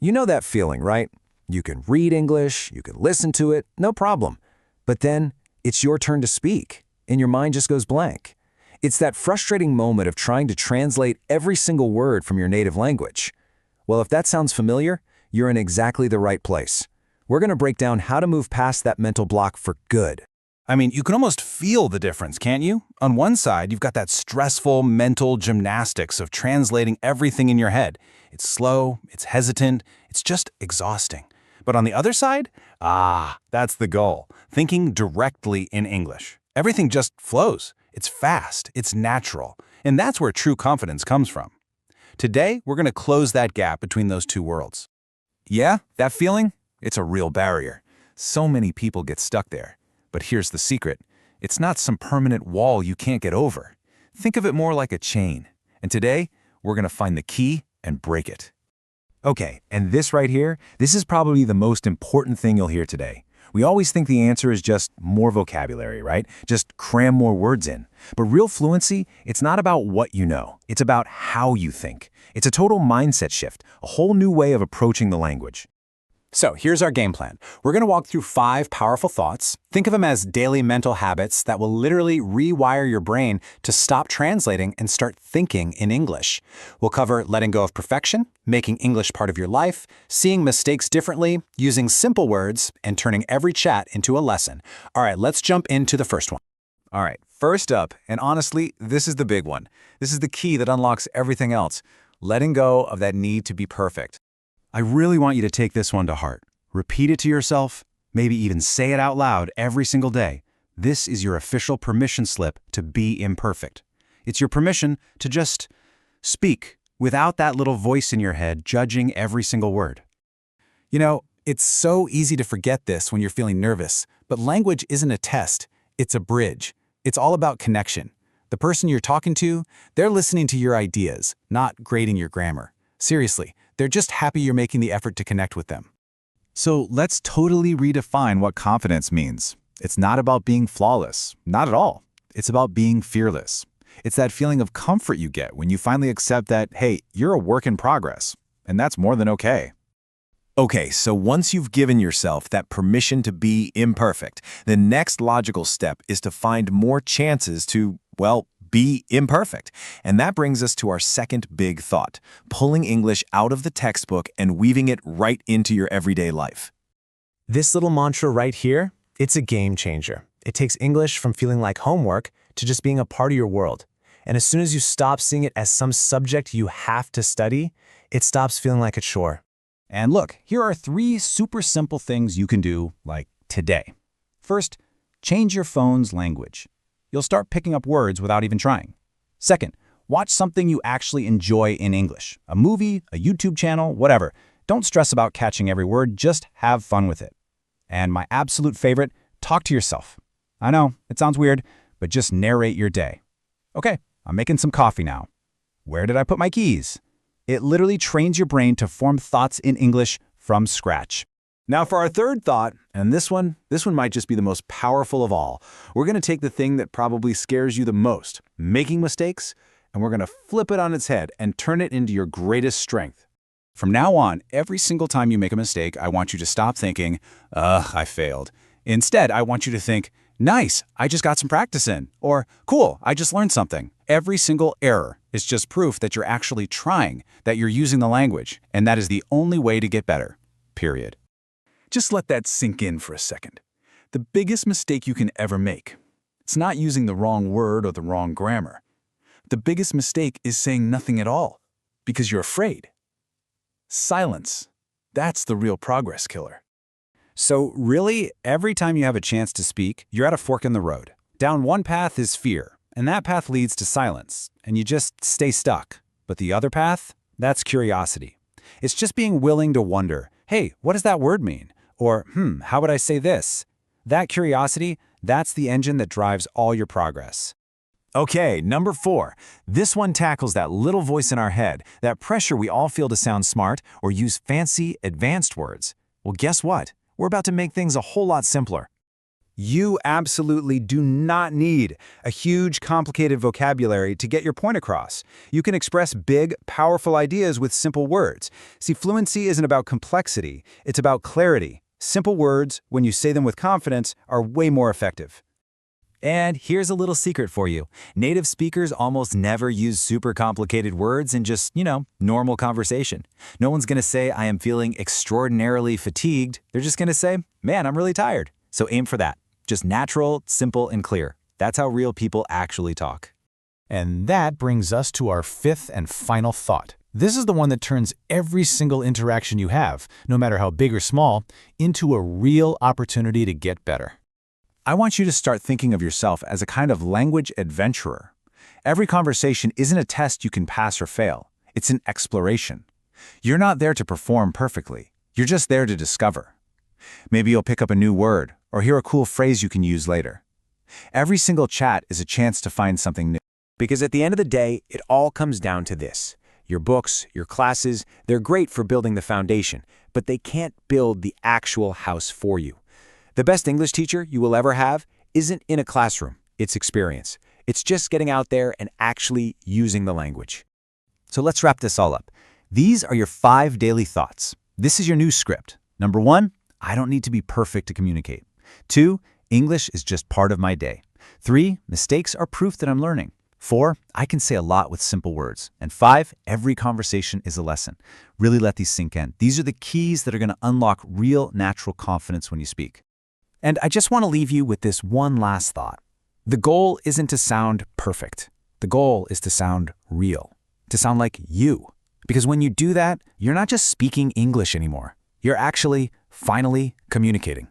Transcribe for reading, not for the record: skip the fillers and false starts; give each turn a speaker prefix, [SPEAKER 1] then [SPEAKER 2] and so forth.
[SPEAKER 1] You know that feeling, right? You can read English, you can listen to it, no problem. But then, it's your turn to speak, and your mind just goes blank. It's that frustrating moment of trying to translate every single word from your native language. Well, if that sounds familiar, you're in exactly the right place. We're going to break down how to move past that mental block for good.
[SPEAKER 2] I mean, you can almost feel the difference, can't you? On one side, you've got that stressful mental gymnastics of translating everything in your head. It's slow, it's hesitant, it's just exhausting. But on the other side, that's the goal. Thinking directly in English. Everything just flows. It's fast, it's natural, and that's where true confidence comes from. Today, we're going to close that gap between those two worlds. Yeah, that feeling? It's a real barrier. So many people get stuck there. But here's the secret. It's not some permanent wall you can't get over. Think of it more like a chain. And today, we're going to find the key and break it.
[SPEAKER 3] Okay, and this right here, this is probably the most important thing you'll hear today. We always think the answer is just more vocabulary, right? Just cram more words in. But real fluency, it's not about what you know. It's about how you think. It's a total mindset shift, a whole new way of approaching the language.
[SPEAKER 4] So here's our game plan. We're going to walk through 5 powerful thoughts. Think of them as daily mental habits that will literally rewire your brain to stop translating and start thinking in English. We'll cover letting go of perfection, making English part of your life, seeing mistakes differently, using simple words, and turning every chat into a lesson. All right, let's jump into the first one.
[SPEAKER 2] All right, first up, and honestly, this is the big one. This is the key that unlocks everything else. Letting go of that need to be perfect. I really want you to take this one to heart. Repeat it to yourself, maybe even say it out loud every single day. This is your official permission slip to be imperfect. It's your permission to just speak without that little voice in your head judging every single word.
[SPEAKER 4] You know, it's so easy to forget this when you're feeling nervous, but language isn't a test, it's a bridge. It's all about connection. The person you're talking to, they're listening to your ideas, not grading your grammar. Seriously, they're just happy you're making the effort to connect with them.
[SPEAKER 2] So let's totally redefine what confidence means. It's not about being flawless, not at all. It's about being fearless. It's that feeling of comfort you get when you finally accept that, hey, you're a work in progress, and that's more than okay.
[SPEAKER 3] Okay, so once you've given yourself that permission to be imperfect, the next logical step is to find more chances to, well, be imperfect. And that brings us to our second big thought, pulling English out of the textbook and weaving it right into your everyday life.
[SPEAKER 1] This little mantra right here, it's a game changer. It takes English from feeling like homework to just being a part of your world. And as soon as you stop seeing it as some subject you have to study, it stops feeling like a chore.
[SPEAKER 4] And look, here are 3 super simple things you can do, like today. First, change your phone's language. You'll start picking up words without even trying. Second, watch something you actually enjoy in English. A movie, a YouTube channel, whatever. Don't stress about catching every word, just have fun with it. And my absolute favorite, talk to yourself. I know, it sounds weird, but just narrate your day. Okay, I'm making some coffee now. Where did I put my keys? It literally trains your brain to form thoughts in English from scratch.
[SPEAKER 2] Now for our third thought, and this one might just be the most powerful of all. We're going to take the thing that probably scares you the most, making mistakes, and we're going to flip it on its head and turn it into your greatest strength. From now on, every single time you make a mistake, I want you to stop thinking, I failed. Instead, I want you to think, nice, I just got some practice in, or cool, I just learned something. Every single error is just proof that you're actually trying, that you're using the language, and that is the only way to get better, period. Just let that sink in for a second. The biggest mistake you can ever make, it's not using the wrong word or the wrong grammar. The biggest mistake is saying nothing at all, because you're afraid. Silence, that's the real progress killer.
[SPEAKER 4] So really, every time you have a chance to speak, you're at a fork in the road. Down one path is fear, and that path leads to silence, and you just stay stuck. But the other path, that's curiosity. It's just being willing to wonder, hey, what does that word mean? Or, how would I say this? That curiosity, that's the engine that drives all your progress.
[SPEAKER 3] Okay, number 4. This one tackles that little voice in our head, that pressure we all feel to sound smart or use fancy, advanced words. Well, guess what? We're about to make things a whole lot simpler.
[SPEAKER 2] You absolutely do not need a huge, complicated vocabulary to get your point across. You can express big, powerful ideas with simple words. See, fluency isn't about complexity, it's about clarity. Simple words, when you say them with confidence, are way more effective.
[SPEAKER 1] And here's a little secret for you. Native speakers almost never use super complicated words in just, normal conversation. No one's going to say, I am feeling extraordinarily fatigued. They're just going to say, man, I'm really tired. So aim for that. Just natural, simple, and clear. That's how real people actually talk.
[SPEAKER 4] And that brings us to our fifth and final thought. This is the one that turns every single interaction you have, no matter how big or small, into a real opportunity to get better.
[SPEAKER 2] I want you to start thinking of yourself as a kind of language adventurer. Every conversation isn't a test you can pass or fail. It's an exploration. You're not there to perform perfectly. You're just there to discover. Maybe you'll pick up a new word or hear a cool phrase you can use later. Every single chat is a chance to find something new.
[SPEAKER 1] Because at the end of the day, it all comes down to this. Your books, your classes, they're great for building the foundation, but they can't build the actual house for you. The best English teacher you will ever have isn't in a classroom, it's experience. It's just getting out there and actually using the language.
[SPEAKER 4] So let's wrap this all up. These are your 5 daily thoughts. This is your new script. Number 1, I don't need to be perfect to communicate. 2, English is just part of my day. 3, mistakes are proof that I'm learning. 4, I can say a lot with simple words. And 5, every conversation is a lesson. Really let these sink in. These are the keys that are going to unlock real natural confidence when you speak.
[SPEAKER 1] And I just want to leave you with this one last thought. The goal isn't to sound perfect. The goal is to sound real, to sound like you. Because when you do that, you're not just speaking English anymore. You're actually, finally communicating.